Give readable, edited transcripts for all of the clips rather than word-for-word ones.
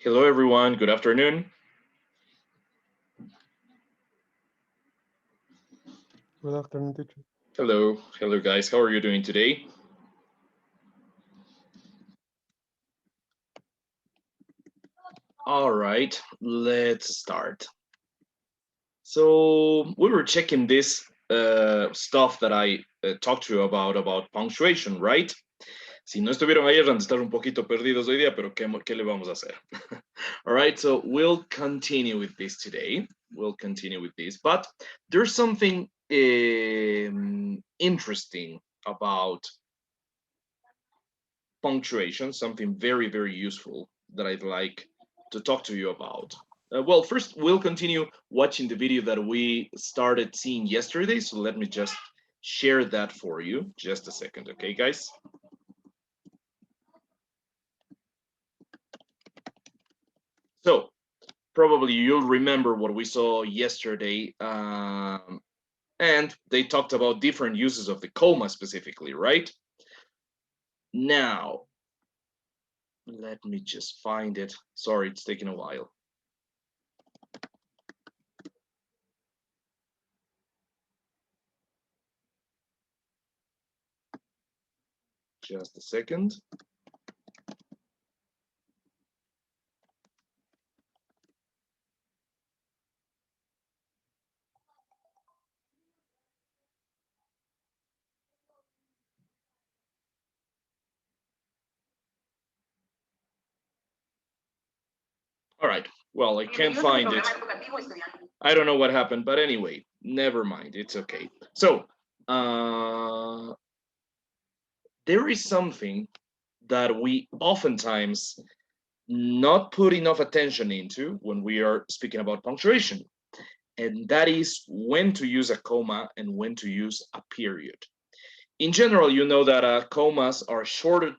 Hello, everyone. Good afternoon. Good afternoon, teacher. Hello. Hello, guys. How are you doing today? All right, let's start. So we were checking this stuff that I talked to you about punctuation, right? Si no estuvieron ayer, van a estar un poquito perdidos hoy día, pero ¿qué le vamos a hacer? All right, so we'll continue with this today. We'll continue with this, but there's something interesting about punctuation, something very, very useful that I'd like to talk to you about. Well, first, we'll continue watching the video that we started seeing yesterday. So let me just share that for you. Just a second, okay, guys? So probably you'll remember what we saw yesterday. And they talked about different uses of the comma specifically, right? Now, let me just find it. Sorry, it's taking a while. Just a second. All right. Well, I can't find it. I don't know what happened, but anyway, never mind. It's okay. So, there is something that we oftentimes not put enough attention into when we are speaking about punctuation, and that is when to use a comma and when to use a period. In general, you know that commas are shorter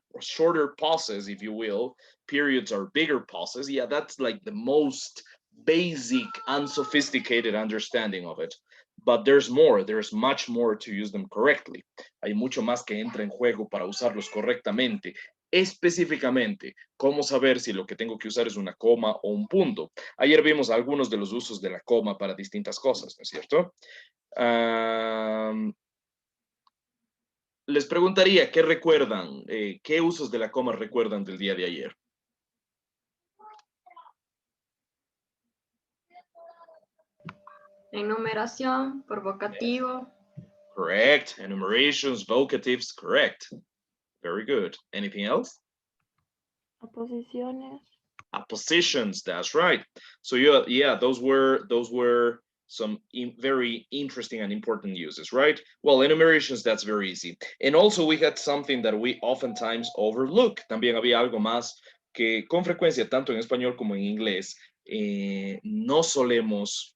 pauses, if you will. Periods are bigger pauses. Yeah, that's like the most basic, unsophisticated understanding of it. But there's more. There's much more to use them correctly. Hay mucho más que entra en juego para usarlos correctamente. Específicamente, cómo saber si lo que tengo que usar es una coma o un punto. Ayer vimos algunos de los usos de la coma para distintas cosas, ¿no es cierto? Les preguntaría, ¿qué recuerdan? ¿Qué usos de la coma recuerdan del día de ayer? Enumeración por vocativo. Correct. Enumerations, vocatives, correct. Very good. Anything else? Aposiciones. Appositions, that's right. So yeah, those were some very interesting and important uses, right? Well, enumerations, that's very easy. And also we had something that we oftentimes overlook. También había algo más que con frecuencia, tanto en español como en inglés, no solemos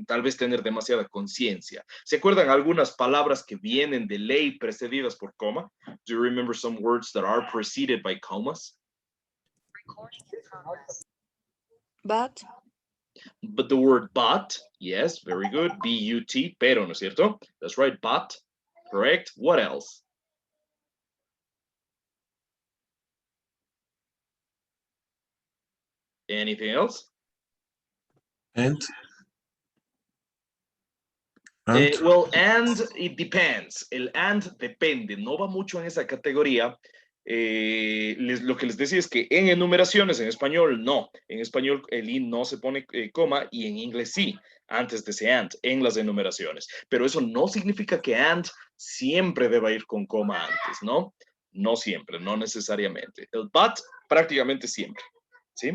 tal vez tener demasiada conciencia. ¿Se acuerdan algunas palabras que vienen de ley precedidas por coma? Do you remember some words that are preceded by commas? But. But the word but, yes, very good. B-U-T, pero, ¿no es cierto? That's right, but, correct. What else? Anything else? And? Well, and it depends. El and depende. No va mucho en esa categoría. Lo que les decía es que en enumeraciones, en español no. En español el in no se pone coma y en inglés sí, antes de ese and, en las enumeraciones. Pero eso no significa que and siempre deba ir con coma antes, ¿no? No siempre, no necesariamente. El but prácticamente siempre, ¿sí?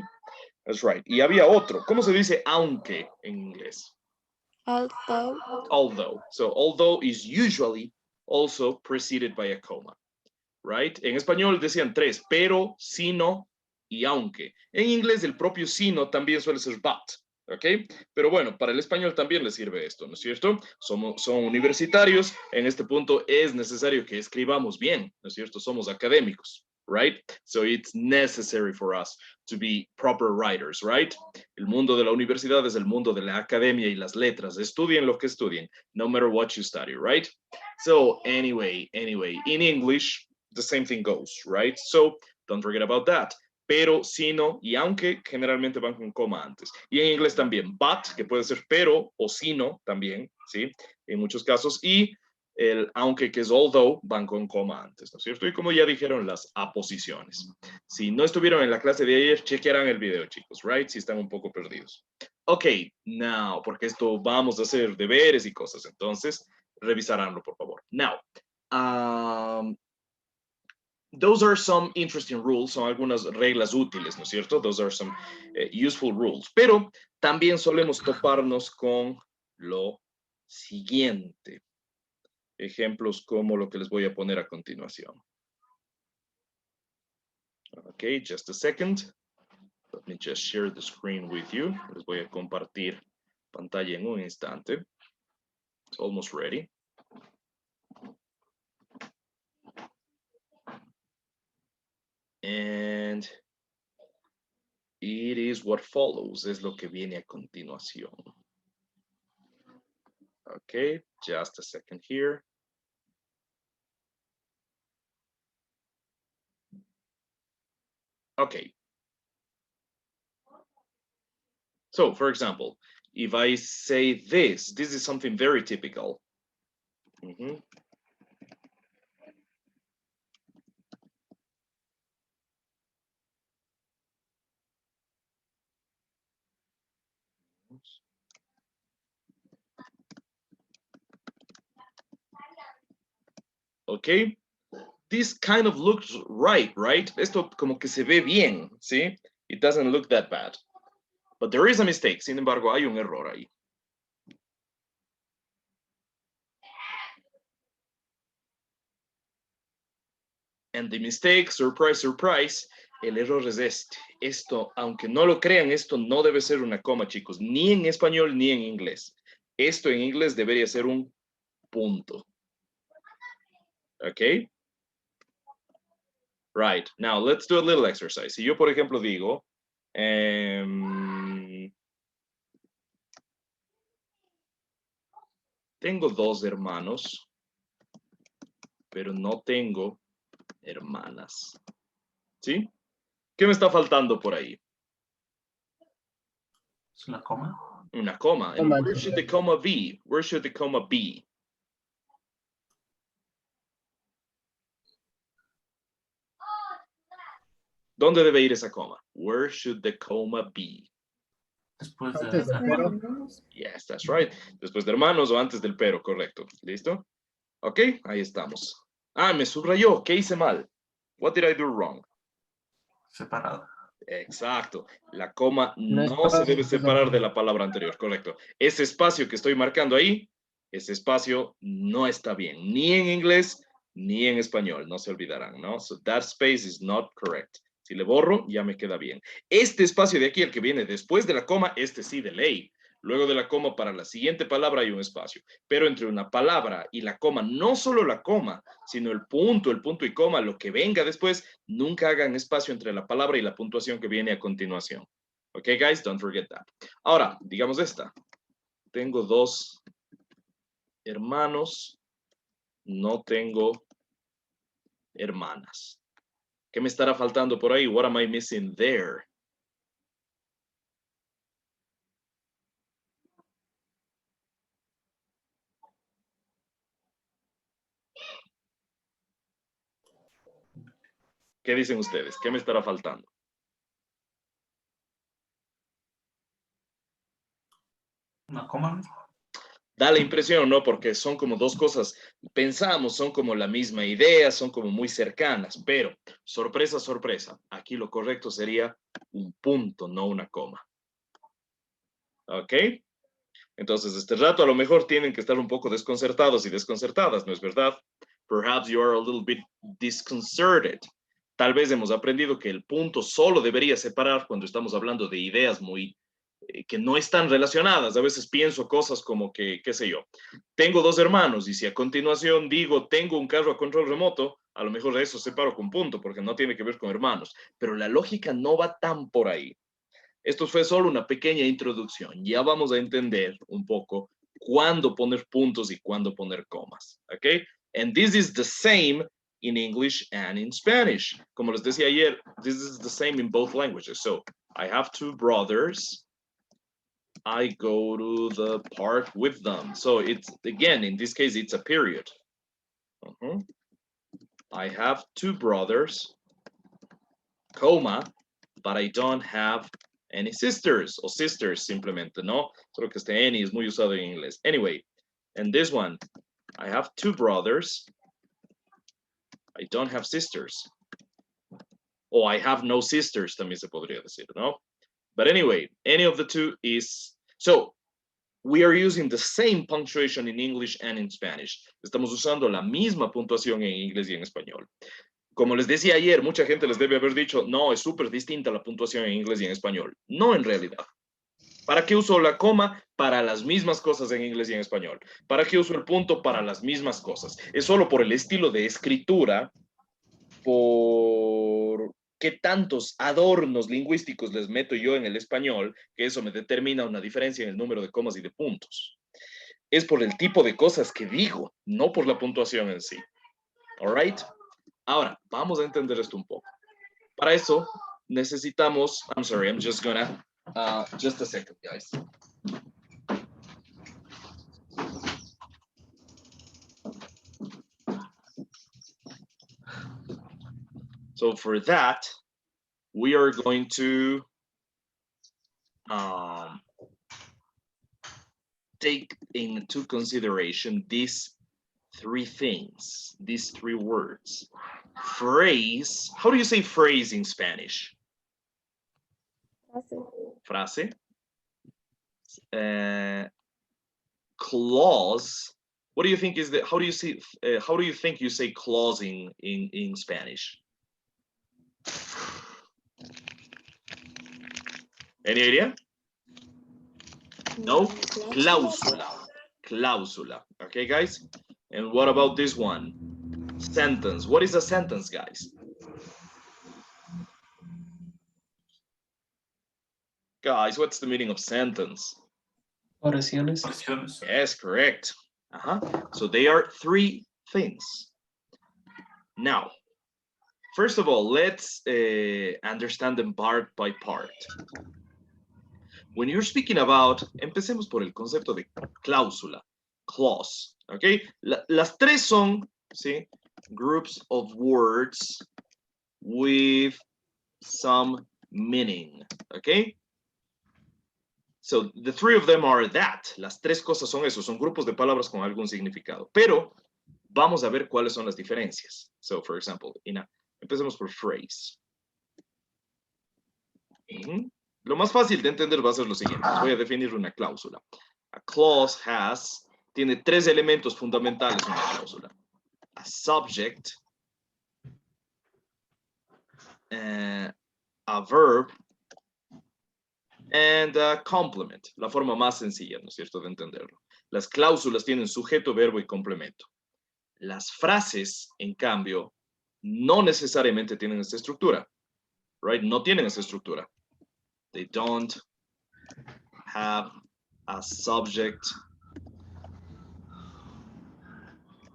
That's right. Y había otro. ¿Cómo se dice aunque en inglés? Although. Although. So although is usually also preceded by a comma. Right? En español decían tres, pero, sino y aunque. En inglés el propio sino también suele ser but, ¿ok? Pero bueno, para el español también les sirve esto, ¿no es cierto? Son universitarios, en este punto es necesario que escribamos bien, ¿no es cierto? Somos académicos, right? So it's necessary for us to be proper writers, right? El mundo de la universidad es el mundo de la academia y las letras. Estudien lo que estudien, no matter what you study, right? So anyway, in English, the same thing goes, right? So don't forget about that. pero, sino y aunque generalmente van con coma antes. Y en inglés también, but, que puede ser pero o sino también, ¿sí? En muchos casos. Y el aunque, que es although, van con coma antes, ¿no es cierto? Y como ya dijeron, las aposiciones. Si no estuvieron en la clase de ayer, chequearán el video, chicos, right? Si están un poco perdidos. Ok, now, porque esto vamos a hacer deberes y cosas, entonces revisaránlo, por favor. Now, those are some interesting rules, son algunas reglas útiles, ¿no es cierto? Those are some useful rules. Pero también solemos toparnos con lo siguiente. Ejemplos como lo que les voy a poner a continuación. Okay, just a second. Let me just share the screen with you. Les voy a compartir pantalla en un instante. It's almost ready. And it is what follows. Es lo que viene a continuación. Okay, just a second here. Okay. So, for example, if I say this is something very typical. Mhm. Okay. This kind of looks right? Esto como que se ve bien, ¿sí? It doesn't look that bad. But there is a mistake. Sin embargo, hay un error ahí. And the mistake, surprise, surprise, el error es este. Esto, aunque no lo crean, esto no debe ser una coma, chicos, ni en español ni en inglés. Esto en inglés debería ser un punto. ¿Ok? Right. Now, let's do a little exercise. Si yo, por ejemplo, digo, tengo 2 hermanos, pero no tengo hermanas. ¿Sí? ¿Qué me está faltando por ahí? ¿Es una coma? Una coma. And where should the comma be? Where should the comma be? ¿Dónde debe ir esa coma? Where should the comma be? Después Antes de del pero. Yes, that's right. Después de hermanos o antes del pero, correcto. ¿Listo? Ok, ahí estamos. Ah, me subrayó. ¿Qué hice mal? What did I do wrong? separada. Exacto. La coma No no se está- debe separar de la palabra anterior, correcto. Ese espacio que estoy marcando ahí, ese espacio no está bien, ni en inglés ni en español, no se olvidarán, ¿no? So that space is not correct. Si le borro, ya me queda bien. Este espacio de aquí, el que viene después de la coma, este sí de ley. Luego de la coma, para la siguiente palabra hay un espacio. Pero entre una palabra y la coma, no solo la coma, sino el punto y coma, lo que venga después, nunca hagan espacio entre la palabra y la puntuación que viene a continuación. Ok, guys, don't forget that. Ahora, digamos esta. Tengo 2 hermanos, no tengo hermanas. ¿Qué me estará faltando por ahí? What am I missing there? ¿Qué dicen ustedes? ¿Qué me estará faltando? ¿Una coma? Da la impresión, ¿no? Porque son como 2 cosas, pensamos, son como la misma idea, son como muy cercanas, pero sorpresa, sorpresa, aquí lo correcto sería un punto, no una coma. ¿Ok? Entonces, este rato a lo mejor tienen que estar un poco desconcertados y desconcertadas, ¿no es verdad? Perhaps you are a little bit disconcerted. Tal vez hemos aprendido que el punto solo debería separar cuando estamos hablando de ideas muy que no están relacionadas. A veces pienso cosas como que, qué sé yo, tengo 2 hermanos y si a continuación digo tengo un carro a control remoto, a lo mejor de eso separo con punto porque no tiene que ver con hermanos. Pero la lógica no va tan por ahí. Esto fue solo una pequeña introducción. Ya vamos a entender un poco cuándo poner puntos y cuándo poner comas. ¿Ok? And this is the same in English and in Spanish. Como les decía ayer, this is the same in both languages. So I have two brothers. I go to the park with them. So it's, again, in this case, it's a period. I have two brothers, comma, but I don't have any sisters, o sisters simplemente, ¿no? Solo que este any es muy usado en inglés. Anyway, and this one, I have two brothers, I don't have sisters. O I have no sisters, también se podría decir, ¿no? But anyway, any of the two is, so we are using the same punctuation in English and in Spanish. Estamos usando la misma puntuación en inglés y en español. Como les decía ayer, mucha gente les debe haber dicho, no, es súper distinta la puntuación en inglés y en español. No, en realidad. ¿Para qué uso la coma? Para las mismas cosas en inglés y en español. ¿Para qué uso el punto? Para las mismas cosas. Es solo por el estilo de escritura, por qué tantos adornos lingüísticos les meto yo en el español, que eso me determina una diferencia en el número de comas y de puntos. Es por el tipo de cosas que digo, no por la puntuación en sí. All right? Ahora, vamos a entender esto un poco. Para eso, necesitamos, I'm sorry, I'm just gonna, just a second, guys. So for that, we are going to take into consideration these three things, these three words. Phrase, how do you say phrase in Spanish? Frase. Clause. What do you think is the, how do you see, how do you think you say clause in Spanish? Any idea? No? Cláusula. Cláusula. Okay, guys? And what about this one? Sentence. What is a sentence, guys? Guys, what's the meaning of sentence? Oraciones. Oraciones. Yes, correct. So they are three things. Now, first of all, let's understand them part by part. When you're speaking about, empecemos por el concepto de cláusula, clause, okay? Las tres son, ¿sí? Groups of words with some meaning, okay? So the three of them are that. Las tres cosas son eso, son grupos de palabras con algún significado. Pero vamos a ver cuáles son las diferencias. So, for example, empecemos por phrase. Lo más fácil de entender va a ser lo siguiente. Voy a definir una cláusula. A clause tiene tres elementos fundamentales en una cláusula. A subject, a verb, and a complement. La forma más sencilla, ¿no es cierto?, de entenderlo. Las cláusulas tienen sujeto, verbo y complemento. Las frases, en cambio, no necesariamente tienen esta estructura. Right? No tienen esa estructura. They don't have a subject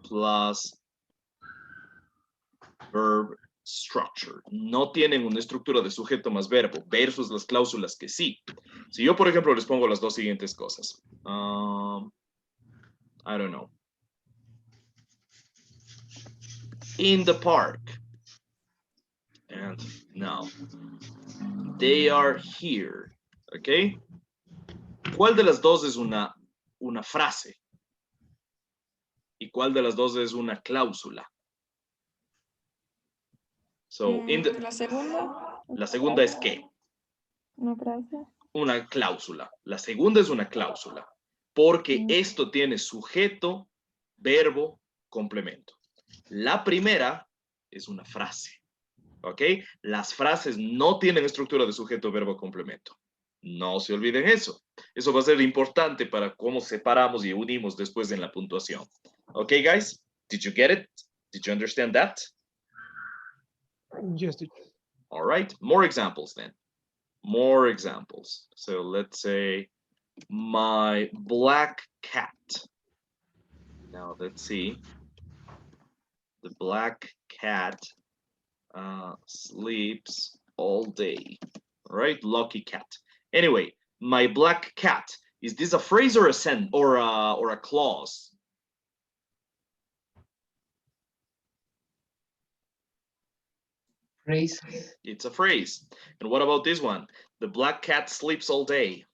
plus verb structure. No tienen una estructura de sujeto más verbo versus las cláusulas que sí. Si yo, por ejemplo, les pongo las dos siguientes cosas. I don't know. In the park. And now. They are here. ¿Ok? ¿Cuál de las dos es una frase? ¿Y cuál de las dos es una cláusula? So, La segunda. la segunda es ¿qué? Una frase. Una cláusula. La segunda es una cláusula. Porque esto tiene sujeto, verbo, complemento. La primera es una frase. ¿Ok? Las frases no tienen estructura de sujeto, verbo, complemento. No se olviden eso. Eso va a ser importante para cómo separamos y unimos después en la puntuación. ¿Ok, guys? Did you get it? Did you understand that? Yes, teacher. All right. More examples then. More examples. So let's say my black cat. Now let's see. The black cat sleeps all day. All right, lucky cat. Anyway, my black cat. Is this a phrase or a sentence or a clause? Phrase. It's a phrase. And what about this one? The black cat sleeps all day.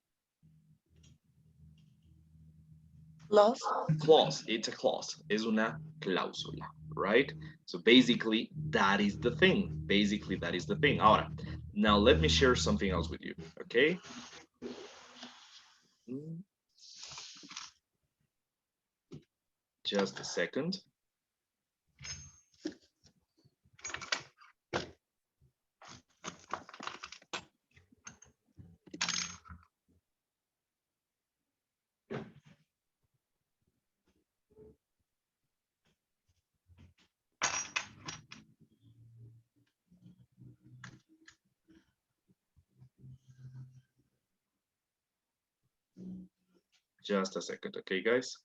Clause. Clause. It's a clause. Es una cláusula, right? So basically, that is the thing. Basically, that is the thing. Ahora, now let me share something else with you, okay? Just a second. Just a second, okay, guys?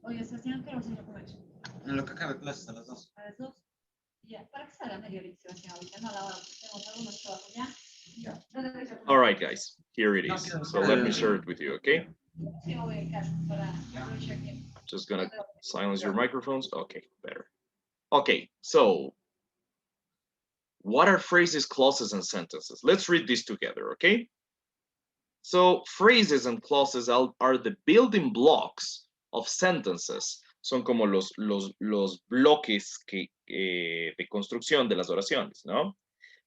Oye, Sebastián, ¿qué vas a ir a comer? En lo que acabe clases a las 2. A las 2. Ya, para que salga medio hora, Sebastián, ahorita no a la hora, tenemos algunos trabajos ya. Ya. ¿Dónde vais a comer? All right, guys, here it is. So let me share it with you, okay? Sí, me voy a casa para aprovechar que... Just gonna silence your microphones. Okay, better. Okay, so what are phrases, clauses, and sentences? Let's read this together, okay? So phrases and clauses are the building blocks of sentences. Son como los bloques de construcción de las oraciones, ¿no?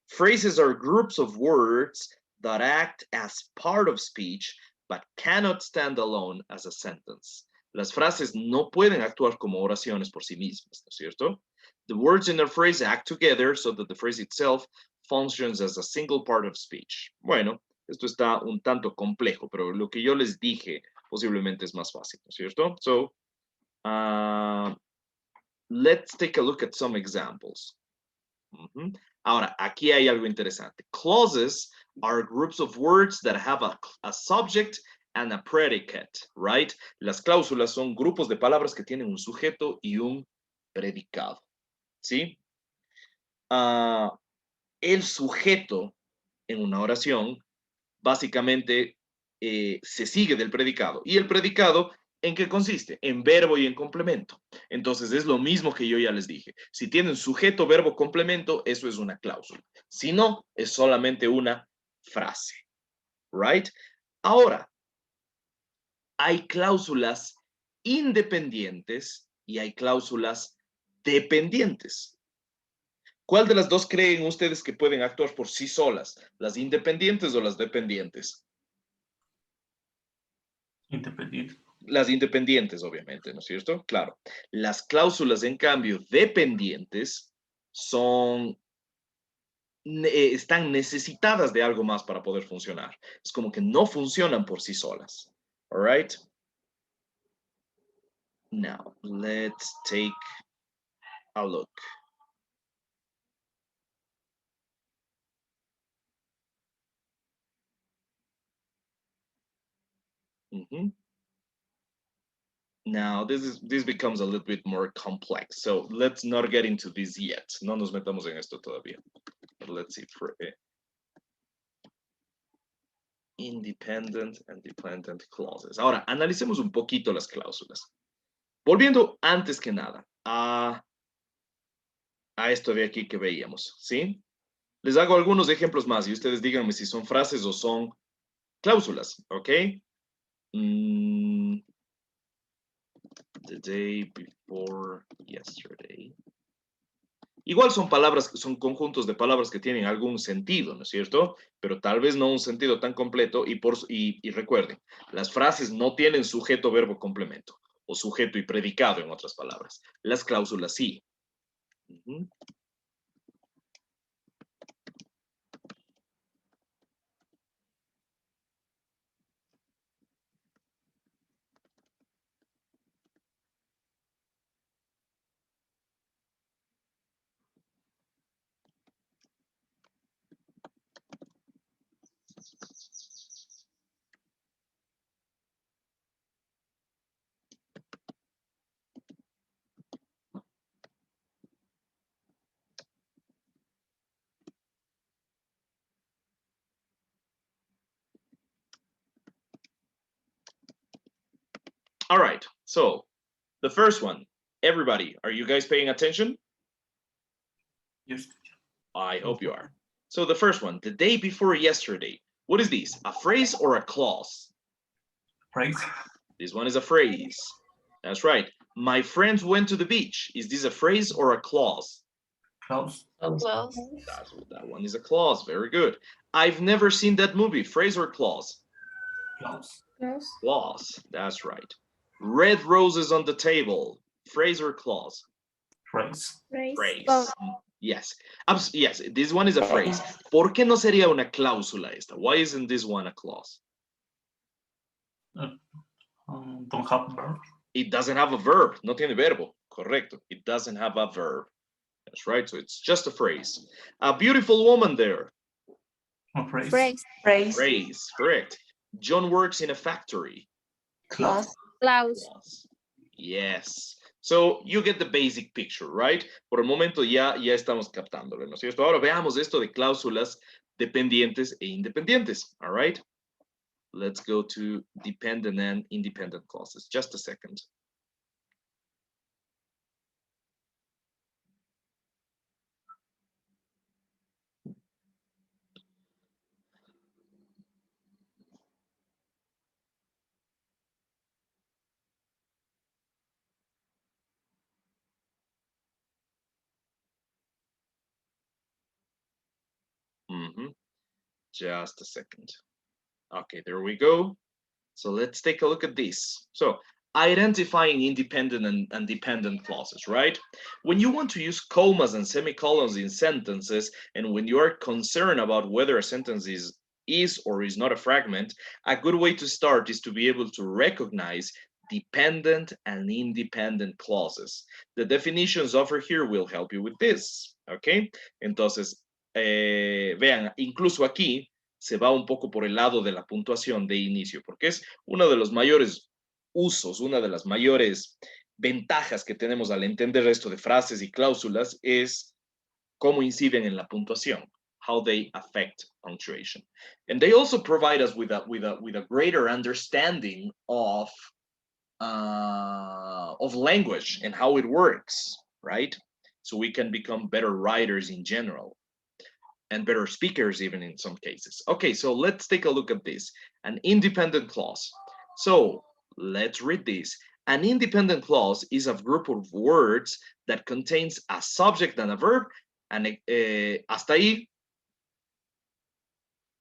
Phrases are groups of words that act as part of speech, but cannot stand alone as a sentence. Las frases no pueden actuar como oraciones por sí mismas, ¿no es cierto? The words in a phrase act together so that the phrase itself functions as a single part of speech. Bueno, esto está un tanto complejo, pero lo que yo les dije posiblemente es más fácil, ¿no es cierto? So, let's take a look at some examples. Ahora, aquí hay algo interesante. Clauses are groups of words that have a subject and a predicate, right? Las cláusulas son grupos de palabras que tienen un sujeto y un predicado, ¿sí? El sujeto en una oración básicamente se sigue del predicado. ¿Y el predicado en qué consiste? En verbo y en complemento. Entonces es lo mismo que yo ya les dije. Si tienen sujeto, verbo, complemento, eso es una cláusula. Si no, es solamente una frase. Right? Ahora, hay cláusulas independientes y hay cláusulas dependientes. ¿Cuál de las dos creen ustedes que pueden actuar por sí solas? ¿Las independientes o las dependientes? Independiente. Las independientes, obviamente, ¿no es cierto? Claro. Las cláusulas, en cambio, dependientes son, están necesitadas de algo más para poder funcionar. Es como que no funcionan por sí solas. All right? Now, let's take a look. Now, this becomes a little bit more complex. So let's not get into this yet. No nos metamos en esto todavía. But let's see. Independent and dependent clauses. Ahora, analicemos un poquito las cláusulas. Volviendo antes que nada a esto de aquí que veíamos, ¿sí? Les hago algunos ejemplos más y ustedes díganme si son frases o son cláusulas, ¿ok? The day before yesterday. Igual son palabras, son conjuntos de palabras que tienen algún sentido, ¿no es cierto? Pero tal vez no un sentido tan completo y recuerden, las frases no tienen sujeto, verbo, complemento o sujeto y predicado en otras palabras. Las cláusulas sí. All right, so the first one, everybody, are you guys paying attention? Yes. I hope you are. So the first one, the day before yesterday. What is this? A phrase or a clause? Phrase. This one is a phrase. That's right. My friends went to the beach. Is this a phrase or a clause? Clause. Clause. That one is a clause. Very good. I've never seen that movie. Phrase or clause? Clause. Clause. That's right. Red roses on the table. Phrase or clause? Phrase. Phrase. Yes. Yes, this one is a phrase. ¿Por qué no sería una cláusula esta? Why isn't this one a clause? Don't have verb. It doesn't have a verb. No tiene verbo. Correcto. It doesn't have a verb. That's right. So it's just a phrase. A beautiful woman there. A phrase. Phrase. Phrase. Correct. John works in a factory. Clause. Clause. Yes. So you get the basic picture, right? Por el momento ya estamos captándolo, ¿no es cierto? Ahora veamos esto de cláusulas dependientes e independientes. All right. Let's go to dependent and independent clauses. Just a second. Just a second. Okay, there we go. So let's take a look at this. So identifying independent and dependent clauses, right? When you want to use commas and semicolons in sentences, and when you are concerned about whether a sentence is or is not a fragment, a good way to start is to be able to recognize dependent and independent clauses. The definitions offered here will help you with this, okay? Entonces, vean, incluso aquí se va un poco por el lado de la puntuación de inicio, porque es uno de los mayores usos, una de las mayores ventajas que tenemos al entender esto de frases y cláusulas es cómo inciden en la puntuación, how they affect punctuation. And they also provide us with a greater understanding of language and how it works, right? So we can become better writers in general and better speakers even in some cases. Okay, so let's take a look at this. An independent clause. So let's read this. An independent clause is a group of words that contains a subject and a verb, and hasta ahí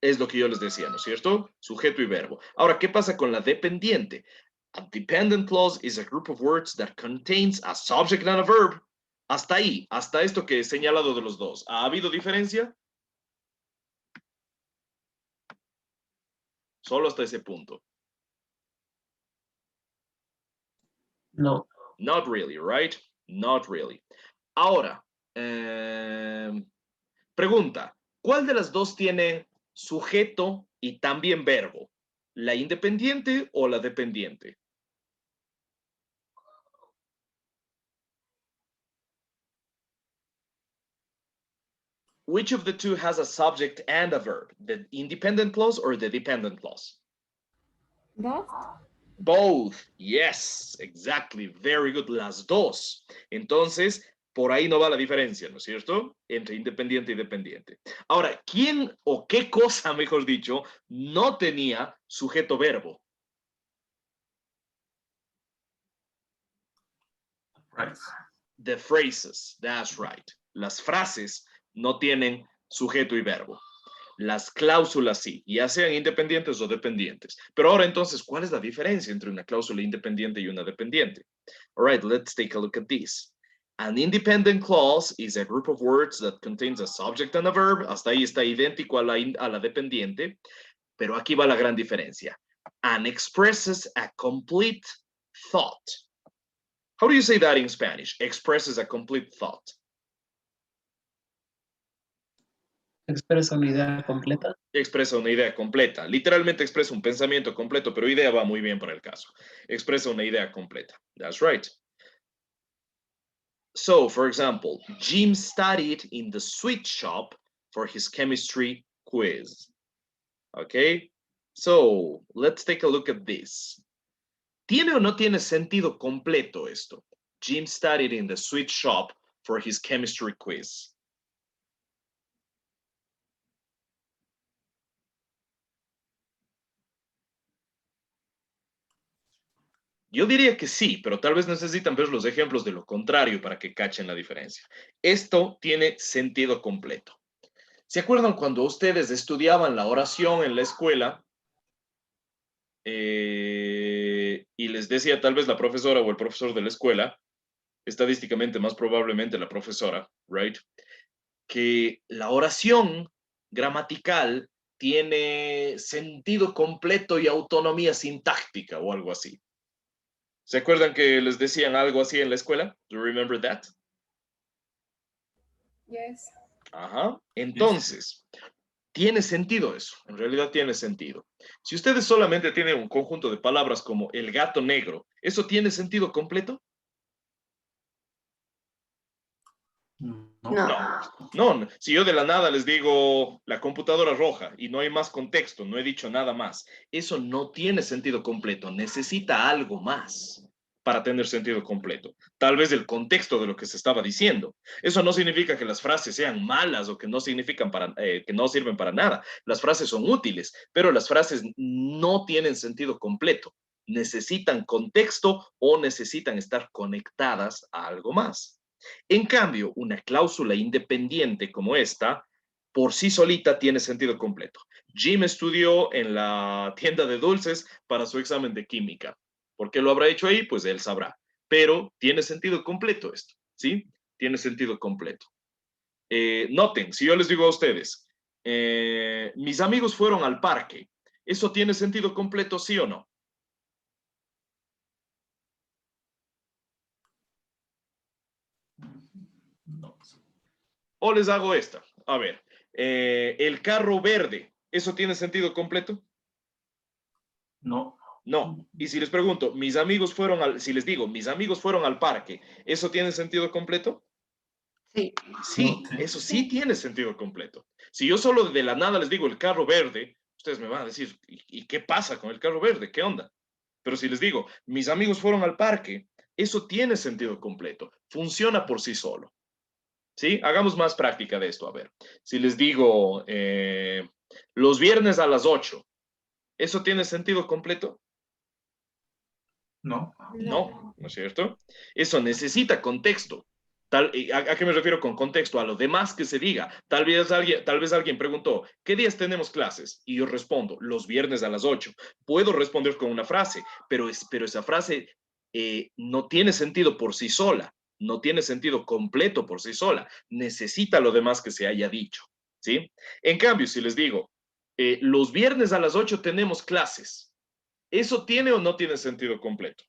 es lo que yo les decía, ¿no es cierto? Sujeto y verbo. Ahora, ¿qué pasa con la dependiente? A dependent clause is a group of words that contains a subject and a verb. Hasta ahí, hasta esto que he señalado de los dos. ¿Ha habido diferencia? Solo hasta ese punto. No. Not really, right? Not really. Ahora, pregunta, ¿cuál de las dos tiene sujeto y también verbo? ¿La independiente o la dependiente? Which of the two has a subject and a verb? The independent clause or the dependent clause? Both. Yes, exactly. Very good. Las dos. Entonces, por ahí no va la diferencia, ¿no es cierto? Entre independiente y dependiente. Ahora, ¿quién o qué cosa, mejor dicho, no tenía sujeto verbo? Phrase. The phrases. That's right. Las frases no tienen sujeto y verbo. Las cláusulas sí, ya sean independientes o dependientes. Pero ahora entonces, ¿cuál es la diferencia entre una cláusula independiente y una dependiente? All right, let's take a look at this. An independent clause is a group of words that contains a subject and a verb. Hasta ahí está idéntico a la dependiente. Pero aquí va la gran diferencia. And expresses a complete thought. How do you say that in Spanish? Expresses a complete thought. Expresa una idea completa. Expresa una idea completa. Literalmente expresa un pensamiento completo, pero idea va muy bien para el caso. Expresa una idea completa. That's right. So, for example, Jim studied in the sweet shop for his chemistry quiz. Okay, so let's take a look at this. ¿Tiene o no tiene sentido completo esto? Jim studied in the sweet shop for his chemistry quiz. Yo diría que sí, pero tal vez necesitan ver los ejemplos de lo contrario para que cachen la diferencia. Esto tiene sentido completo. ¿Se acuerdan cuando ustedes estudiaban la oración en la escuela? Y les decía tal vez la profesora o el profesor de la escuela, estadísticamente más probablemente la profesora, right? Que la oración gramatical tiene sentido completo y autonomía sintáctica o algo así. ¿Se acuerdan que les decían algo así en la escuela? Do you remember that? Yes. Ajá. Entonces, tiene sentido eso. En realidad tiene sentido. Si ustedes solamente tienen un conjunto de palabras como el gato negro, ¿eso tiene sentido completo? No. No. Si yo de la nada les digo la computadora roja y no hay más contexto, no he dicho nada más, eso no tiene sentido completo. Necesita algo más para tener sentido completo. Tal vez el contexto de lo que se estaba diciendo. Eso no significa que las frases sean malas o que no significan que no sirven para nada. Las frases son útiles, pero las frases no tienen sentido completo. Necesitan contexto o necesitan estar conectadas a algo más. En cambio, una cláusula independiente como esta, por sí solita tiene sentido completo. Jim estudió en la tienda de dulces para su examen de química. ¿Por qué lo habrá hecho ahí? Pues él sabrá. Pero tiene sentido completo esto, ¿sí? Tiene sentido completo. Noten, si yo les digo a ustedes, mis amigos fueron al parque, ¿eso tiene sentido completo, sí o no? No. O les hago esta. A ver, el carro verde, ¿eso tiene sentido completo? No. No. Y si les pregunto, si les digo, mis amigos fueron al parque, ¿eso tiene sentido completo? Sí. Sí, No. eso sí tiene sentido completo. Si yo solo de la nada les digo el carro verde, ustedes me van a decir, ¿y qué pasa con el carro verde? ¿Qué onda? Pero si les digo, mis amigos fueron al parque, eso tiene sentido completo. Funciona por sí solo. ¿Sí? Hagamos más práctica de esto. A ver, si les digo los viernes a las 8, ¿eso tiene sentido completo? No. No, ¿no es cierto? Eso necesita contexto. ¿A qué me refiero con contexto? A lo demás que se diga. Tal vez alguien preguntó, ¿qué días tenemos clases? Y yo respondo, los viernes a las 8. Puedo responder con una frase, pero esa frase no tiene sentido por sí sola. No tiene sentido completo por sí sola. Necesita lo demás que se haya dicho. ¿Sí? En cambio, si les digo, los viernes a las 8 tenemos clases, ¿eso tiene o no tiene sentido completo?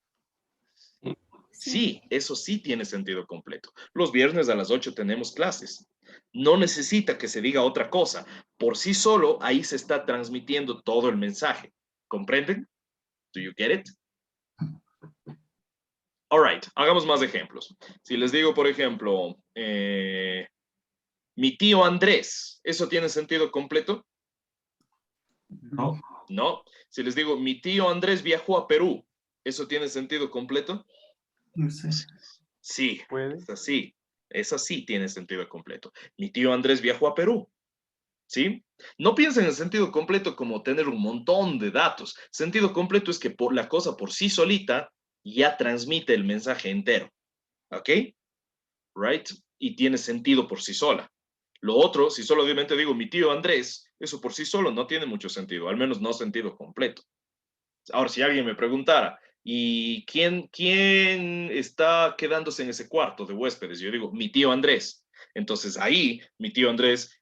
Sí, eso sí tiene sentido completo. Los viernes a las 8 tenemos clases. No necesita que se diga otra cosa. Por sí solo, ahí se está transmitiendo todo el mensaje. ¿Comprenden? Do you get it? All right, hagamos más ejemplos. Si les digo, por ejemplo, mi tío Andrés, ¿eso tiene sentido completo? No. No. Si les digo, mi tío Andrés viajó a Perú, ¿eso tiene sentido completo? Sí. Sí, Puede. esa sí tiene sentido completo. Mi tío Andrés viajó a Perú, ¿sí? No piensen en sentido completo como tener un montón de datos. Sentido completo es que la cosa por sí solita ya transmite el mensaje entero, ¿ok? Right? Y tiene sentido por sí sola. Lo otro, si solamente digo mi tío Andrés, eso por sí solo no tiene mucho sentido, al menos no sentido completo. Ahora, si alguien me preguntara, ¿y quién está quedándose en ese cuarto de huéspedes? Yo digo, mi tío Andrés. Entonces ahí, mi tío Andrés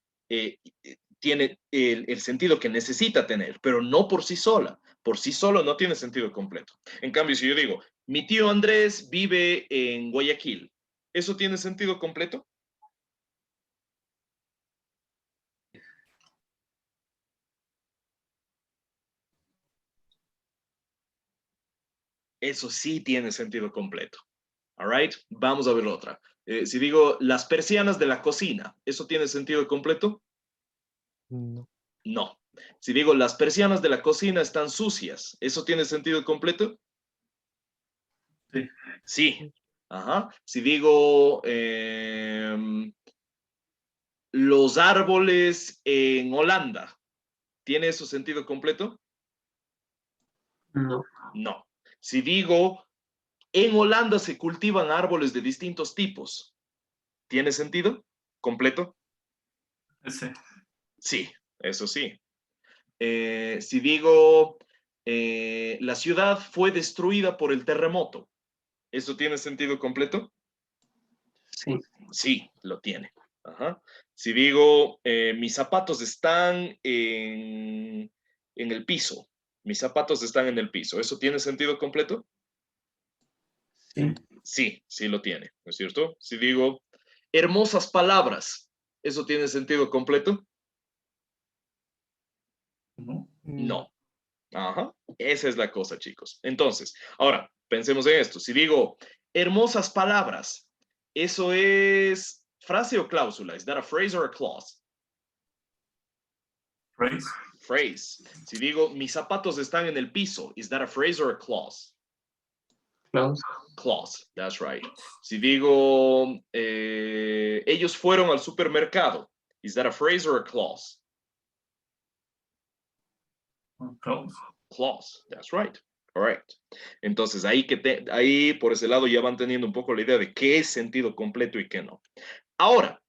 tiene el sentido que necesita tener, pero no por sí sola. Por sí solo no tiene sentido completo. En cambio, si yo digo, mi tío Andrés vive en Guayaquil, ¿eso tiene sentido completo? Eso sí tiene sentido completo. All right, vamos a ver otra. Si digo las persianas de la cocina, ¿eso tiene sentido completo? No. No. Si digo las persianas de la cocina están sucias, ¿eso tiene sentido completo? Sí. Sí. Ajá. Si digo los árboles en Holanda, ¿tiene eso sentido completo? No. No. Si digo en Holanda se cultivan árboles de distintos tipos, ¿tiene sentido completo? Ese. Sí, eso sí. Si digo la ciudad fue destruida por el terremoto, ¿eso tiene sentido completo? Sí. Sí, lo tiene. Ajá. Si digo mis zapatos están en el piso, mis zapatos están en el piso, ¿eso tiene sentido completo? Sí. Sí, sí lo tiene, ¿no es cierto? Si digo hermosas palabras, ¿eso tiene sentido completo? No. No. Ajá. Esa es la cosa, chicos. Entonces, ahora, pensemos en esto. Si digo hermosas palabras, ¿eso es frase o cláusula? ¿Is that a phrase or a clause? Phrase. Phrase. Si digo mis zapatos están en el piso, ¿is that a phrase or a clause? Close. Clause, that's right. Si digo ellos fueron al supermercado, ¿is that a phrase or a clause? Close. Clause, that's right. Correct. Entonces, ahí por ese lado ya van teniendo un poco la idea de qué es sentido completo y qué no. Ahora,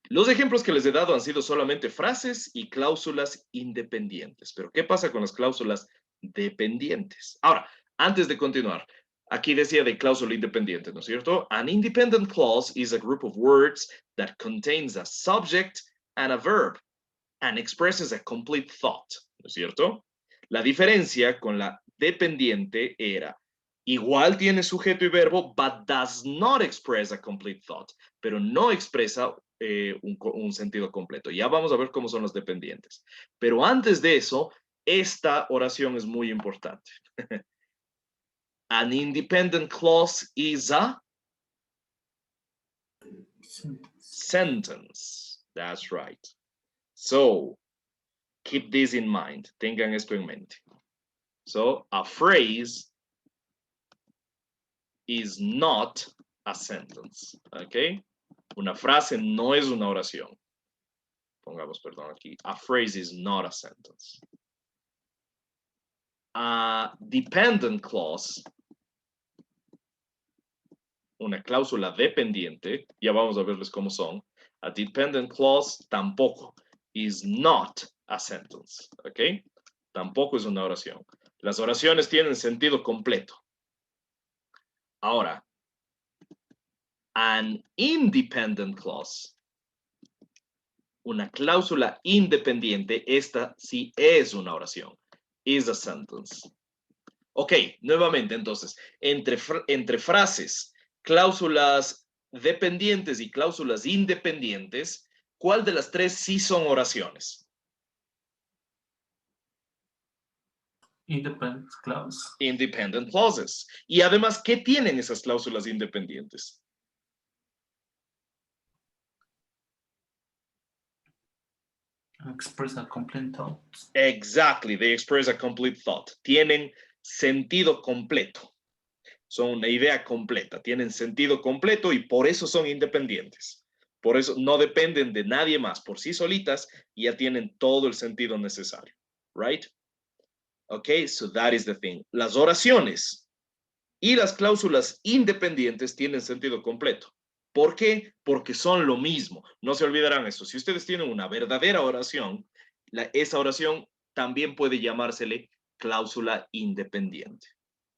los ejemplos que les he dado han sido solamente frases y cláusulas independientes. Pero, ¿qué pasa con las cláusulas dependientes? Ahora, antes de continuar, aquí decía de cláusula independiente, ¿no es cierto? An independent clause is a group of words that contains a subject and a verb and expresses a complete thought, ¿no es cierto? La diferencia con la dependiente era, igual tiene sujeto y verbo, but does not express a complete thought, pero no expresa un sentido completo. Ya vamos a ver cómo son los dependientes. Pero antes de eso, esta oración es muy importante. An independent clause is a sentence. That's right. So, keep this in mind. Tengan esto en mente. So, a phrase is not a sentence. ¿Ok? Una frase no es una oración. Pongamos perdón aquí. A phrase is not a sentence. A dependent clause, una cláusula dependiente, ya vamos a verles cómo son. A dependent clause tampoco is not a sentence. ¿Ok? Tampoco es una oración. Las oraciones tienen sentido completo. Ahora, an independent clause, una cláusula independiente, esta sí es una oración. Is a sentence. Ok, nuevamente entonces, entre frases, cláusulas dependientes y cláusulas independientes, ¿cuál de las tres sí son oraciones? Independent clause. Independent clauses. Y además, ¿qué tienen esas cláusulas independientes? Express a complete thought. Exactly, they express a complete thought. Tienen sentido completo. Son una idea completa, tienen sentido completo y por eso son independientes. Por eso no dependen de nadie más, por sí solitas y ya tienen todo el sentido necesario. Right? Okay, so that is the thing. Las oraciones y las cláusulas independientes tienen sentido completo. ¿Por qué? Porque son lo mismo. No se olvidarán eso. Si ustedes tienen una verdadera oración, esa oración también puede llamársele cláusula independiente.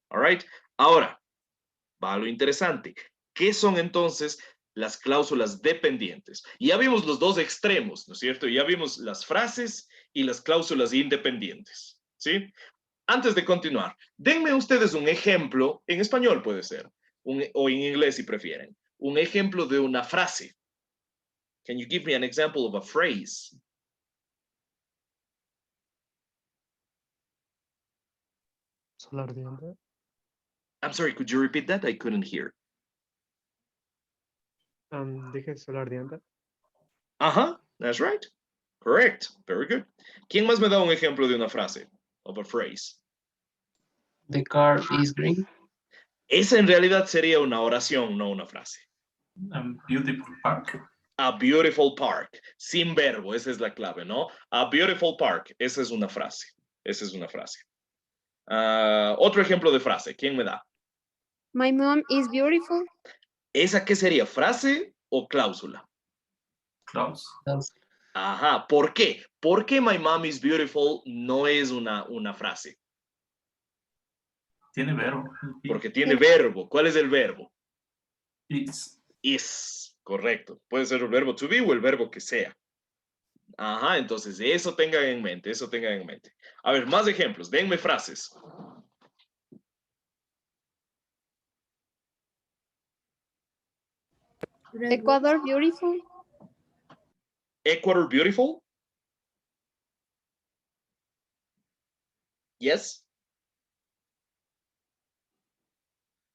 All right? Ahora, va a lo interesante. ¿Qué son entonces las cláusulas dependientes? Ya vimos los dos extremos, ¿no es cierto? Ya vimos las frases y las cláusulas independientes, ¿sí? Antes de continuar, denme ustedes un ejemplo, en español puede ser, o en inglés si prefieren, un ejemplo de una frase. Can you give me an example of a phrase? Sol ardiente. I'm sorry, could you repeat that? I couldn't hear. Dije sol ardiente. That's right. Correct. Very good. ¿Quién más me da un ejemplo de una frase? Of a phrase. The car is green. Esa en realidad sería una oración, no una frase. Beautiful park. A beautiful park, sin verbo, esa es la clave, ¿no? A beautiful park, esa es una frase. Esa es una frase. Otro ejemplo de frase, ¿quién me da? My mom is beautiful. ¿Esa qué sería? ¿Frase o cláusula? Close. Close. Ajá, ¿por qué? ¿Por qué my mom is beautiful no es una frase? Tiene verbo. Porque tiene verbo. ¿Cuál es el verbo? Is. Is, correcto. Puede ser el verbo to be o el verbo que sea. Ajá, entonces eso tengan en mente, eso tengan en mente. A ver, más ejemplos, denme frases. Ecuador beautiful. Ecuador beautiful. Yes.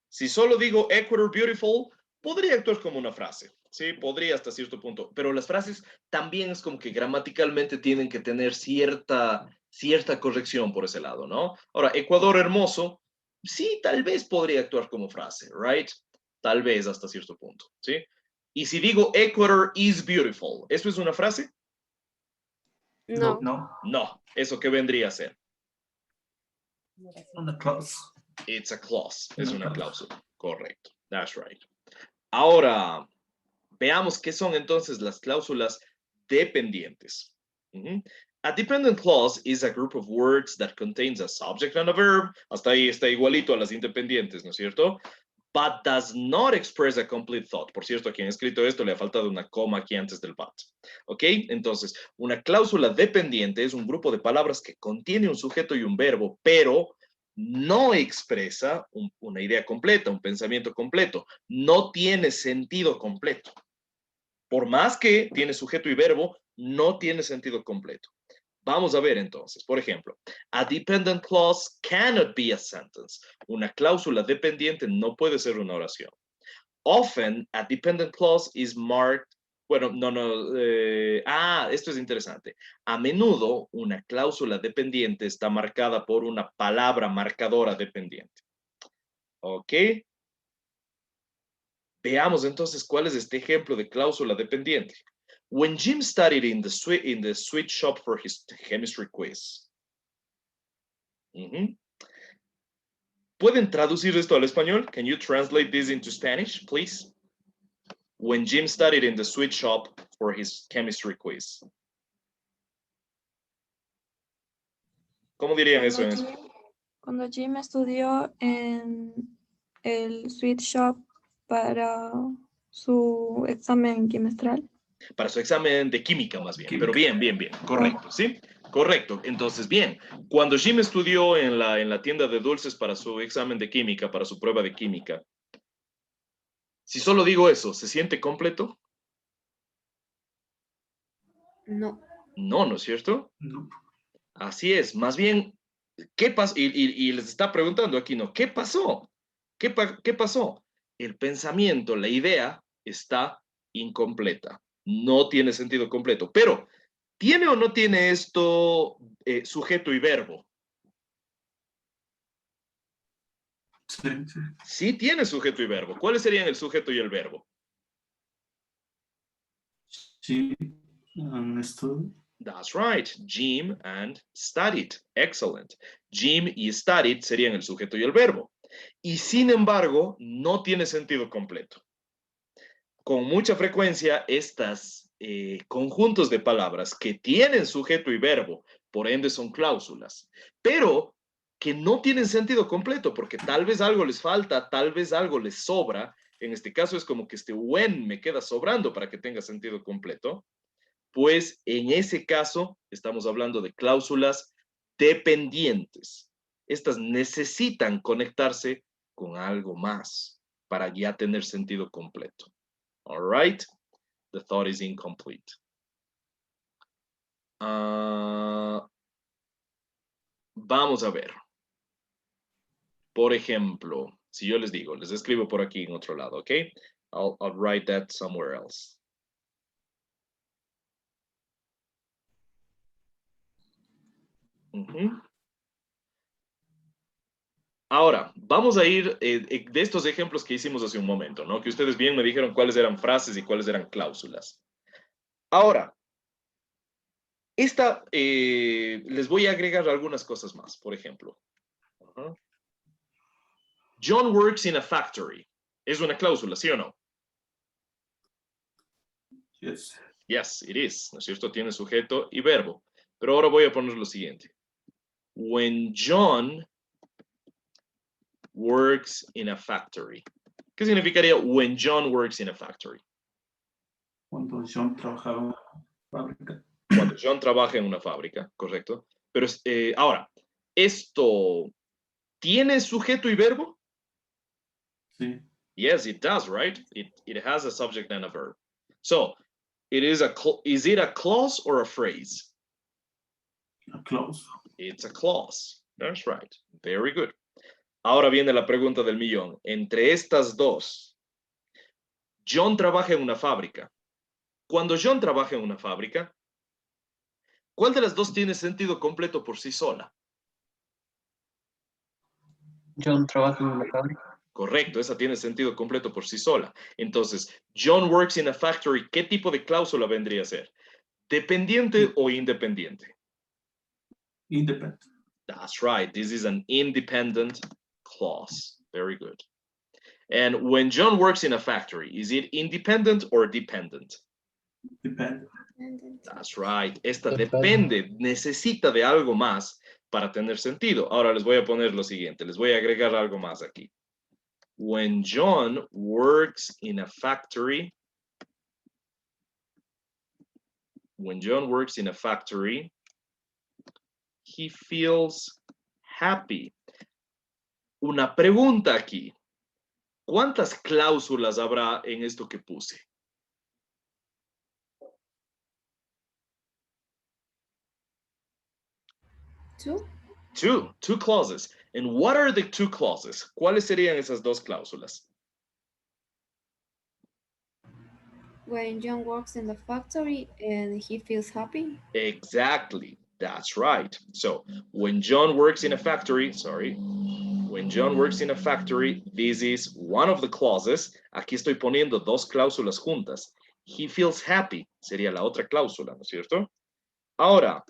Si solo digo Ecuador beautiful, podría actuar como una frase. Sí, podría hasta cierto punto. Pero las frases también es como que gramaticalmente tienen que tener cierta corrección por ese lado, ¿no? Ahora, Ecuador hermoso, sí, tal vez podría actuar como frase, right? Tal vez hasta cierto punto, ¿sí? Y si digo Ecuador is beautiful, ¿eso es una frase? No. No. No. ¿Eso qué vendría a ser? Una clause. It's a clause. Es Una una cláusula. cláusula. Correcto. That's right. Ahora, veamos qué son entonces las cláusulas dependientes. Ujú. A dependent clause is a group of words that contains a subject and a verb. Hasta ahí está igualito a las independientes, ¿no es cierto? But does not express a complete thought. Por cierto, a quien ha escrito esto le ha faltado una coma aquí antes del but. ¿Ok? Entonces, una cláusula dependiente es un grupo de palabras que contiene un sujeto y un verbo, pero no expresa una idea completa, un pensamiento completo. No tiene sentido completo. Por más que tiene sujeto y verbo, no tiene sentido completo. Vamos a ver entonces, por ejemplo, a dependent clause cannot be a sentence. Una cláusula dependiente no puede ser una oración. Often, a dependent clause is marked, bueno, esto es interesante. A menudo, una cláusula dependiente está marcada por una palabra marcadora dependiente. ¿Ok? Veamos entonces cuál es este ejemplo de cláusula dependiente. When Jim studied in the sweet shop for his chemistry quiz. ¿Pueden traducir esto al español? Can you translate this into Spanish, please? When Jim studied in the sweet shop for his chemistry quiz. ¿Cómo dirían eso en español? Cuando Jim estudió en el sweet shop para su examen quimestral. Para su examen de química más bien, Química. pero bien, correcto, ¿sí? Correcto, entonces bien, cuando Jim estudió en la tienda de dulces para su examen de química, para su prueba de química, si solo digo eso, ¿se siente completo? No. No, ¿no es cierto? No. Así es, más bien, ¿qué pasó? Y les está preguntando aquí, ¿no? ¿Qué pasó? ¿Qué pasó? El pensamiento, la idea está incompleta, no tiene sentido completo, pero ¿tiene o no tiene esto sujeto y verbo? Sí, sí. Sí tiene sujeto y verbo. ¿Cuáles serían el sujeto y el verbo? She understood. That's right, Jim and studied. Excellent. Jim y studied serían el sujeto y el verbo. Y sin embargo, no tiene sentido completo. Con mucha frecuencia, estas conjuntos de palabras que tienen sujeto y verbo, por ende son cláusulas, pero que no tienen sentido completo, porque tal vez algo les falta, tal vez algo les sobra. En este caso es como que este when me queda sobrando para que tenga sentido completo. Pues en ese caso estamos hablando de cláusulas dependientes. Estas necesitan conectarse con algo más para ya tener sentido completo. All right? The thought is incomplete. Vamos a ver. Por ejemplo, si yo les digo, les escribo por aquí en otro lado, ¿ok? I'll write that somewhere else. Ahora, vamos a ir de estos ejemplos que hicimos hace un momento, ¿no? Que ustedes bien me dijeron cuáles eran frases y cuáles eran cláusulas. Ahora, les voy a agregar algunas cosas más, por ejemplo. Ajá. John works in a factory. ¿Es una cláusula, sí o no? Yes. Yes, it is. ¿No es cierto? Tiene sujeto y verbo. Pero ahora voy a poner lo siguiente. When John works in a factory. ¿Qué significaría when John works in a factory? Cuando John trabajaba en una fábrica. Cuando John trabaja en una fábrica, correcto. Pero ahora, ¿esto tiene sujeto y verbo? Sí. Yes, it does, right? It has a subject and a verb. So, is it a clause or a phrase? A clause. It's a clause. That's right. Very good. Ahora viene la pregunta del millón. Entre estas dos, John trabaja en una fábrica. Cuando John trabaja en una fábrica, ¿cuál de las dos tiene sentido completo por sí sola? John trabaja en una fábrica. Correcto, esa tiene sentido completo por sí sola. Entonces, John works in a factory, ¿qué tipo de cláusula vendría a ser? ¿Dependiente o independiente? Independent. That's right. This is an independent clause. Very good. And when John works in a factory, is it independent or dependent? Dependent. That's right. Esta depende, necesita de algo más para tener sentido. Ahora les voy a poner lo siguiente, les voy a agregar algo más aquí. When John works in a factory, he feels happy. Una pregunta aquí. ¿Cuántas cláusulas habrá en esto que puse? Two clauses. And what are the two clauses? ¿Cuáles serían esas dos cláusulas? When John works in the factory and he feels happy. Exactly. That's right. So when John works in a factory, this is one of the clauses. Aquí estoy poniendo dos cláusulas juntas. He feels happy sería la otra cláusula, ¿no es cierto? Ahora,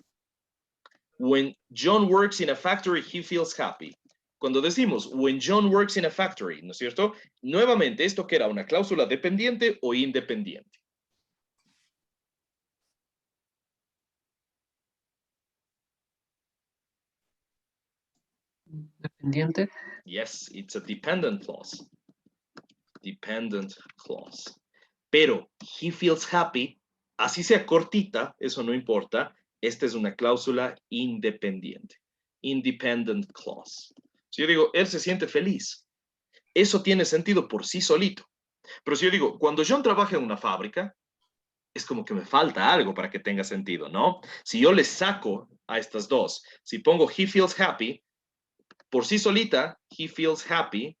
when John works in a factory, he feels happy. Cuando decimos when John works in a factory, ¿no es cierto? Nuevamente, ¿esto que era una cláusula dependiente o independiente? Dependiente. Yes, it's a dependent clause. Dependent clause. Pero he feels happy, así sea cortita, eso no importa. Esta es una cláusula independiente. Independent clause. Si yo digo, él se siente feliz, eso tiene sentido por sí solito. Pero si yo digo, cuando John trabaja en una fábrica, es como que me falta algo para que tenga sentido, ¿no? Si yo le saco a estas dos, si pongo he feels happy, por sí solita, he feels happy,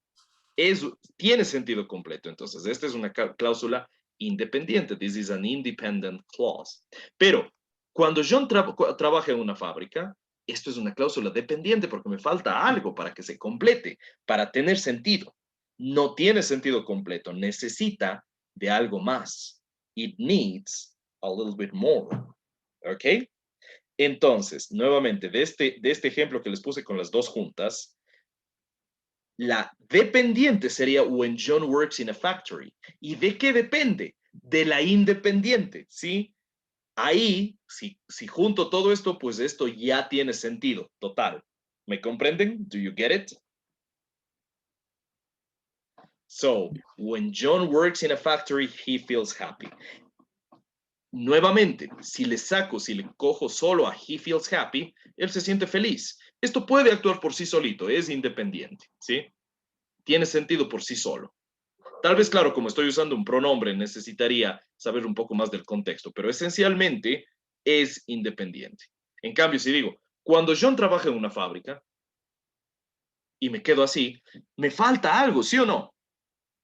tiene sentido completo. Entonces, esta es una cláusula independiente. This is an independent clause. Pero, cuando John trabaja en una fábrica, esto es una cláusula dependiente porque me falta algo para que se complete, para tener sentido. No tiene sentido completo, necesita de algo más. It needs a little bit more. ¿Ok? Entonces, nuevamente, de este ejemplo que les puse con las dos juntas, la dependiente sería when John works in a factory. ¿Y de qué depende? De la independiente, ¿sí? Ahí, si junto todo esto, pues esto ya tiene sentido, total. ¿Me comprenden? Do you get it? So, when John works in a factory, he feels happy. Nuevamente, si le cojo solo a he feels happy, él se siente feliz. Esto puede actuar por sí solito, es independiente, ¿sí? Tiene sentido por sí solo. Tal vez, claro, como estoy usando un pronombre, necesitaría saber un poco más del contexto, pero esencialmente es independiente. En cambio, si digo, cuando John trabaja en una fábrica y me quedo así, me falta algo, ¿sí o no?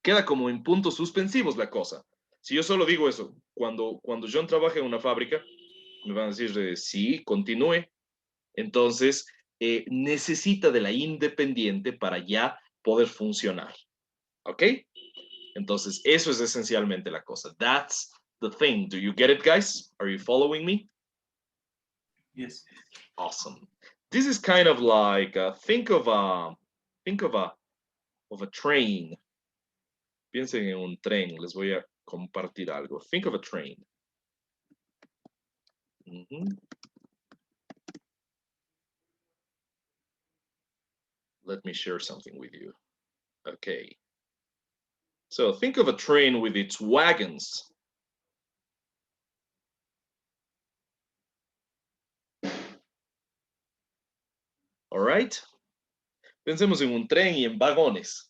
Queda como en puntos suspensivos la cosa. Si yo solo digo eso, cuando John trabaja en una fábrica, me van a decir, sí, continúe. Entonces, necesita de la independiente para ya poder funcionar. ¿Ok? Entonces, eso es esencialmente la cosa. That's the thing. Do you get it, guys? Are you following me? Yes. Awesome. This is kind of like think of a train. Piensen en un tren. Les voy a compartir algo. Think of a train. Let me share something with you. Okay. So think of a train with its wagons. All right. Pensemos en un tren y en vagones.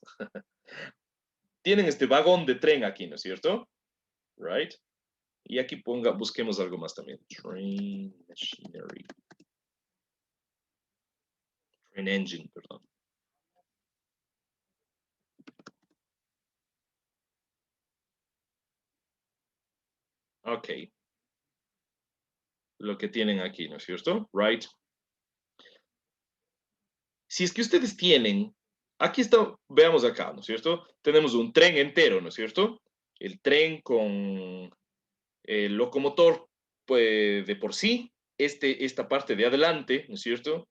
Tienen este vagón de tren aquí, ¿no es cierto? Right. Y aquí busquemos algo más también. Train machinery. Train engine, perdón. Ok. Lo que tienen aquí, ¿no es cierto? Right. Si es que ustedes tienen, aquí está, veamos acá, ¿no es cierto? Tenemos un tren entero, ¿no es cierto? El tren con el locomotor, pues, de por sí, esta parte de adelante, ¿no es cierto?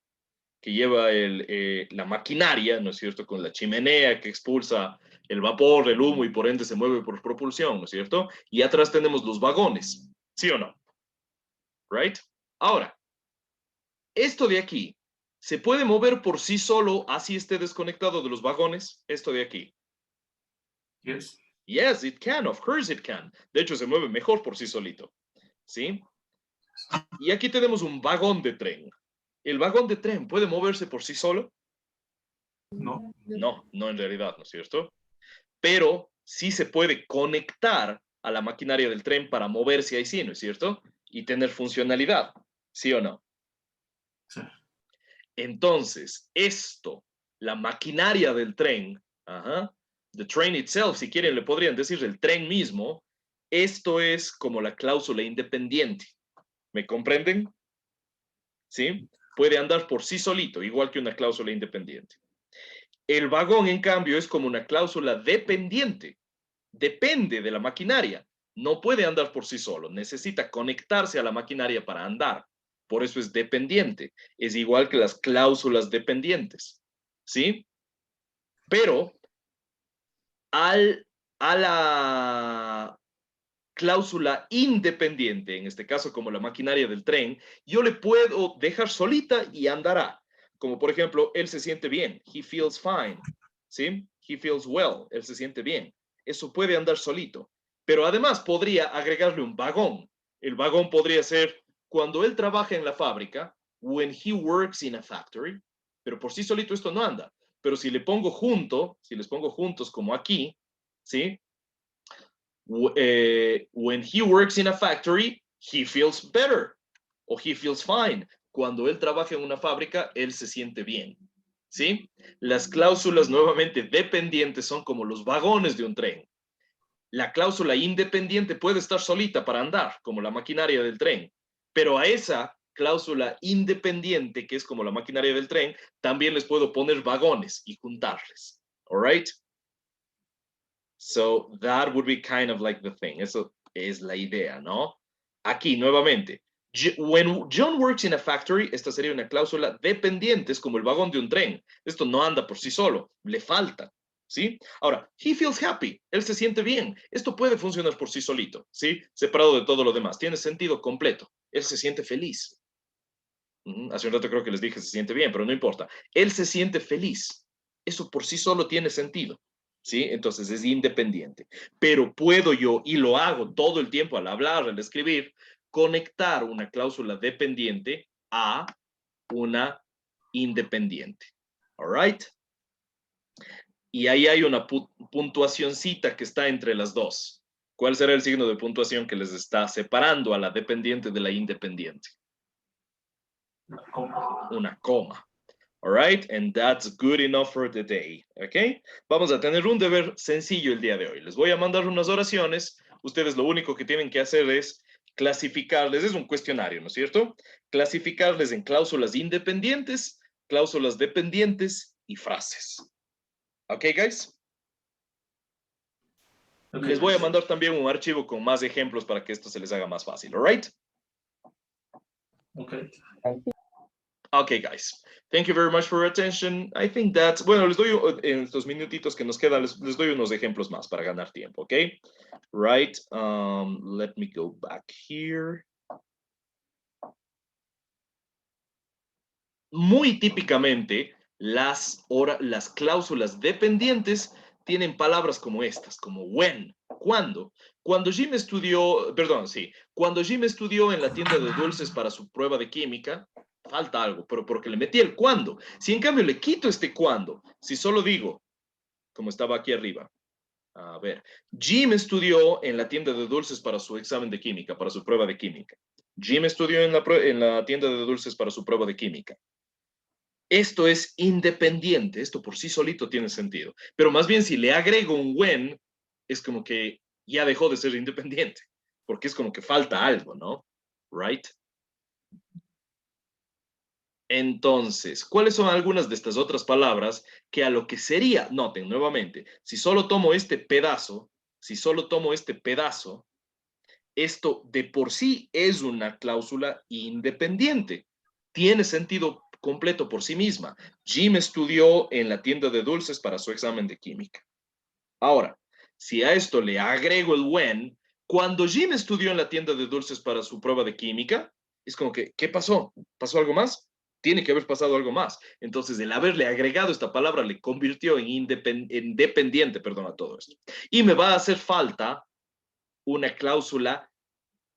Que lleva la maquinaria, ¿no es cierto? Con la chimenea que expulsa el vapor, el humo y por ende se mueve por propulsión, ¿no es cierto? Y atrás tenemos los vagones, ¿sí o no? Right? Ahora, esto de aquí, ¿se puede mover por sí solo así esté desconectado de los vagones? Esto de aquí. Yes. Yes, it can. Of course it can. De hecho, se mueve mejor por sí solito. ¿Sí? Y aquí tenemos un vagón de tren. ¿El vagón de tren puede moverse por sí solo? No. No en realidad, ¿no es cierto? Pero sí se puede conectar a la maquinaria del tren para moverse ahí sí, ¿no es cierto? Y tener funcionalidad, ¿sí o no? Sí. Entonces, la maquinaria del tren, the train itself, si quieren le podrían decir el tren mismo, esto es como la cláusula independiente. ¿Me comprenden? ¿Sí? Puede andar por sí solito, igual que una cláusula independiente. El vagón, en cambio, es como una cláusula dependiente. Depende de la maquinaria. No puede andar por sí solo. Necesita conectarse a la maquinaria para andar. Por eso es dependiente. Es igual que las cláusulas dependientes. ¿Sí? Pero a la cláusula independiente, en este caso como la maquinaria del tren, yo le puedo dejar solita y andará. Como por ejemplo, él se siente bien. He feels fine. ¿Sí? He feels well. Él se siente bien. Eso puede andar solito. Pero además podría agregarle un vagón. El vagón podría ser cuando él trabaja en la fábrica, when he works in a factory, pero por sí solito esto no anda. Pero si le pongo si les pongo juntos como aquí, ¿sí? When he works in a factory, he feels better o he feels fine. Cuando él trabaja en una fábrica, él se siente bien. ¿Sí? Las cláusulas nuevamente dependientes son como los vagones de un tren. La cláusula independiente puede estar solita para andar, como la maquinaria del tren, pero a esa cláusula independiente, que es como la maquinaria del tren, también les puedo poner vagones y juntarles. All right? So that would be kind of like the thing. Eso es la idea, ¿no? Aquí, nuevamente, when John works in a factory, esta sería una cláusula dependiente, es como el vagón de un tren. Esto no anda por sí solo, le falta, ¿sí? Ahora, he feels happy, él se siente bien. Esto puede funcionar por sí solito, ¿sí? Separado de todo lo demás, tiene sentido completo. Él se siente feliz. Hace un rato creo que les dije se siente bien, pero no importa. Él se siente feliz. Eso por sí solo tiene sentido. ¿Sí? Entonces es independiente. Pero puedo yo, y lo hago todo el tiempo al hablar, al escribir, conectar una cláusula dependiente a una independiente. All right? Y ahí hay una puntuacioncita que está entre las dos. ¿Cuál será el signo de puntuación que les está separando a la dependiente de la independiente? Una coma. All right, and that's good enough for the day. ¿Ok? Vamos a tener un deber sencillo el día de hoy. Les voy a mandar unas oraciones. Ustedes lo único que tienen que hacer es clasificarles, es un cuestionario, ¿no es cierto? Clasificarles en cláusulas independientes cláusulas dependientes y frases. ¿Ok, guys? Ok. Les voy a mandar también un archivo con más ejemplos para que esto se les haga más fácil, all right? Ok. Okay, guys. Thank you very much for your attention. I think that, bueno, les doy en estos minutitos que nos quedan, les doy unos ejemplos más para ganar tiempo, ¿ok? Right. Let me go back here. Muy típicamente, las cláusulas dependientes tienen palabras como estas, como when, cuando. Cuando Jim estudió, perdón, sí, cuando Jim estudió en la tienda de dulces para su prueba de química, falta algo, pero porque le metí el cuando. Si en cambio le quito este cuando, si solo digo, como estaba aquí arriba, a ver, Jim estudió en la tienda de dulces para su examen de química, para su prueba de química. Jim estudió en la tienda de dulces para su prueba de química. Esto es independiente, esto por sí solito tiene sentido. Pero más bien si le agrego un when, es como que ya dejó de ser independiente, porque es como que falta algo, ¿no? Right? Entonces, ¿cuáles son algunas de estas otras palabras que a lo que sería, noten nuevamente, si solo tomo este pedazo, esto de por sí es una cláusula independiente. Tiene sentido completo por sí misma. Jim estudió en la tienda de dulces para su examen de química. Ahora, si a esto le agrego el when, cuando Jim estudió en la tienda de dulces para su prueba de química, es como que, ¿qué pasó? ¿Pasó algo más? Tiene que haber pasado algo más. Entonces, el haberle agregado esta palabra le convirtió en dependiente, perdón, a todo esto. Y me va a hacer falta una cláusula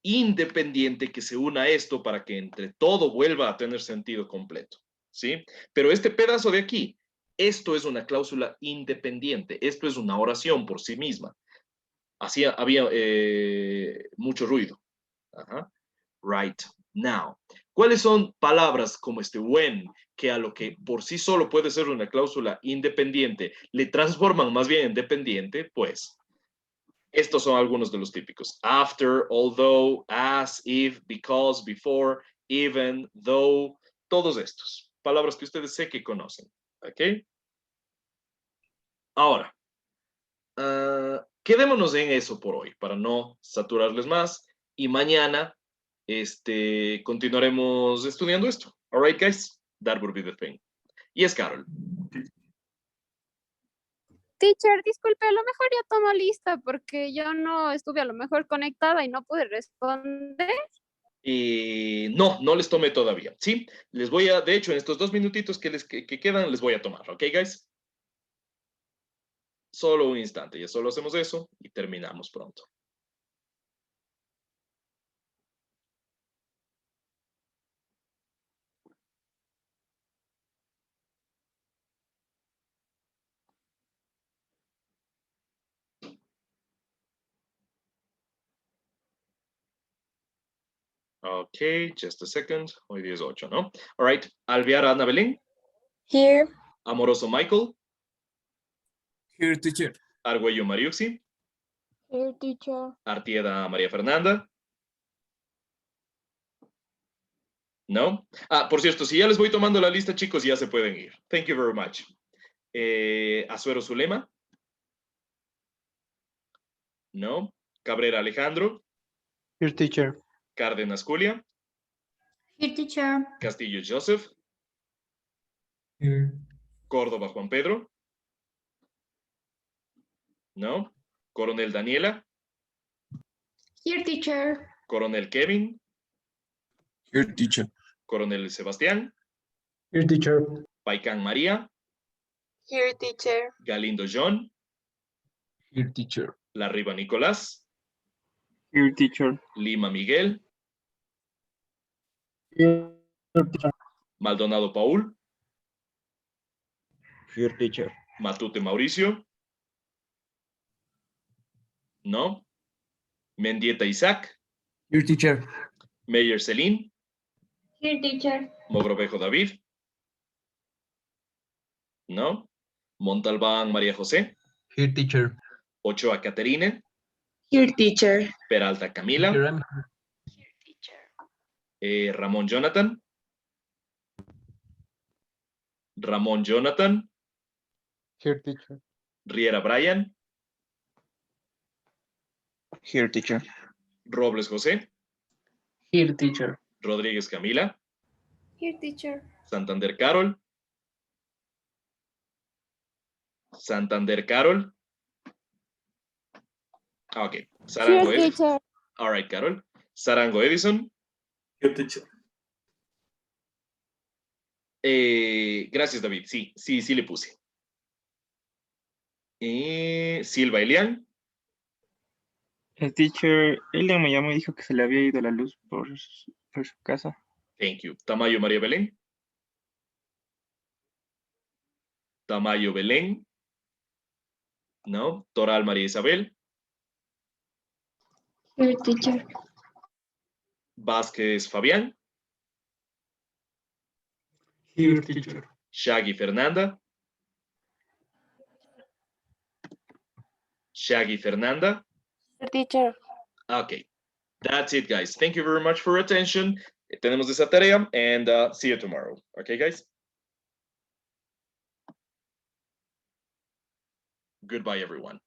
independiente que se una a esto para que entre todo vuelva a tener sentido completo, ¿sí? Pero este pedazo de aquí, esto es una cláusula independiente, esto es una oración por sí misma. Así había mucho ruido. Ajá. Right now. ¿Cuáles son palabras como este when, que a lo que por sí solo puede ser una cláusula independiente, le transforman más bien en dependiente? Pues estos son algunos de los típicos. After, although, as, if, because, before, even, though, todos estos. Palabras que ustedes sé que conocen. ¿Ok? Ahora, quedémonos en eso por hoy, para no saturarles más. Y mañana continuaremos estudiando esto. All right, guys? That would be the thing. Yes, Carol. Teacher, disculpe, a lo mejor ya tomo lista porque yo no estuve a lo mejor conectada y no pude responder. No, no les tomé todavía, ¿sí? Les voy a, de hecho, en estos 2 minutitos que quedan, les voy a tomar, ¿ok, guys? Solo un instante, ya solo hacemos eso y terminamos pronto. Ok, just a second. Hoy día es 8, ¿no? All right. Alviara Ana Belén. Here. Amoroso Michael. Here, teacher. Argüello Mariuxi. Here, teacher. Artieda María Fernanda. ¿No? Por cierto, si ya les voy tomando la lista, chicos, ya se pueden ir. Thank you very much. Azuero Zulema. No. Cabrera Alejandro. Here, teacher. Cárdenas Julia. Here, teacher. Castillo Joseph. Here. Córdoba Juan Pedro. No. Coronel Daniela. Here, teacher. Coronel Kevin. Here, teacher. Coronel Sebastián. Here, teacher. Paicán María. Here, teacher. Galindo John. Here, teacher. Larriba Nicolás. Here, teacher. Lima Miguel. Here, teacher. Maldonado Paul. Here, teacher. Matute Mauricio. No. Mendieta Isaac. Here, teacher. Meyer Celine. Here, teacher. Mogrovejo David. No. Montalbán María José. Here, teacher. Ochoa Caterine. Here, teacher. Peralta Camila. Here, I'm Ramón Jonathan. Ramón Jonathan, Here, teacher. Riera Brian, Here, teacher. Robles José, Here, teacher. Rodríguez Camila, Here, teacher. Santander Carol, Santander Carol. Okay, Sarango Here, Edison. teacher. All right, Carol. Sarango Edison. Here, teacher. Gracias, David. Sí le puse. Silva Elian. El teacher, Elian me llamó y dijo que se le había ido la luz por su casa. Thank you. Tamayo María Belén. Tamayo Belén. No. Toral María Isabel. Here, teacher. Vázquez Fabián. Here, teacher. Shaggy Fernanda. Shaggy Fernanda. Here, teacher. Okay. That's it, guys. Thank you very much for your attention. Tenemos esa tarea and see you tomorrow. Okay, guys? Goodbye, everyone.